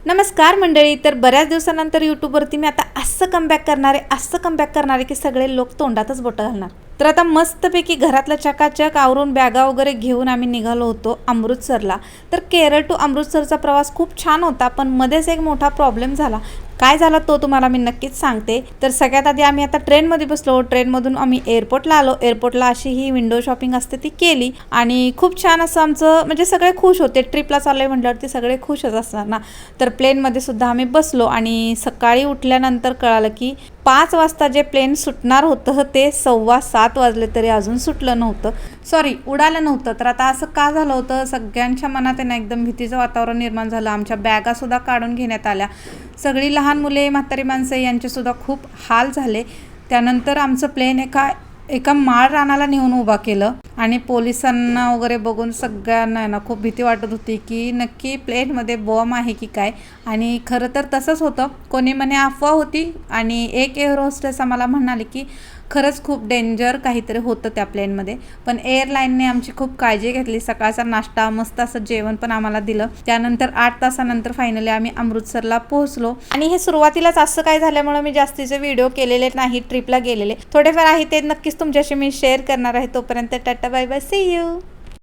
नमस्कार मंडळी. तर बऱ्याच दिवसानंतर यूट्यूबवरती मी आता असं कमबॅक करणार आहे की सगळे लोक तोंडातच बोटं घालणार. तर आता मस्तपैकी घरातलं चकाचक आवरून बॅगा वगैरे घेऊन आम्ही निघालो होतो अमृतसरला. तर केरळ टू अमृतसरचा प्रवास खूप छान होता, पण मध्येच एक मोठा प्रॉब्लेम झाला. काय झाला तो तुम्हाला मी नक्कीच सांगते. तर सगळ्यात आधी आम्ही आता ट्रेनमध्ये बसलो. ट्रेनमधून आम्ही एअरपोर्टला आलो. एअरपोर्टला अशी ही विंडो शॉपिंग असते ती केली आणि खूप छान असं आमचं म्हणजे सगळे खुश होते. ट्रिपला चाललोय म्हटल्यावरती सगळे खुशच असणार ना. तर प्लेनमध्ये सुद्धा आम्ही बसलो आणि सकाळी उठल्यानंतर कळालं की 5 वाजता जे प्लेन सुटणार होतं ते 6:15 वाजले तरी अजून सुटलं नव्हतं. उडालं नव्हतं. तर आता असं का झालं होतं, सगळ्यांच्या मनात आहे ना एकदम भीतीचं वातावरण निर्माण झालं. आमच्या बॅगासुद्धा काढून घेण्यात आल्या. सगळी लहान मुले, म्हातारी माणसं यांचेसुद्धा खूप हाल झाले. त्यानंतर आमचं प्लेन एका माळ रानाला नेऊन उभा केलं आणि पोलिसांना वगैरे बघून सगळ्यांना ना खूप भीती वाटत होती की नक्की प्लेनमध्ये बॉम्ब आहे की काय. आणि खरं तर तसंच होतं. कोणी म्हणे अफवा होती आणि एक एअर होस्टेस आम्हाला म्हणाले की खरंच खूप डेंजर काहीतरी होतं त्या प्लेनमध्ये. पण एअरलाईनने आमची खूप काळजी घेतली. सकाळचा नाश्ता, मस्त असं जेवण पण आम्हाला दिलं. त्यानंतर 8 तासानंतर फायनली आम्ही अमृतसरला पोहोचलो. आणि हे सुरुवातीलाच असं काय झाल्यामुळे मी जास्तीचे व्हिडिओ केलेले नाही. ट्रिपला गेलेले थोडेफार आहे ते नक्कीच तुमच्याशी मी शेअर करणार आहे. तोपर्यंत tata bye bye, see you.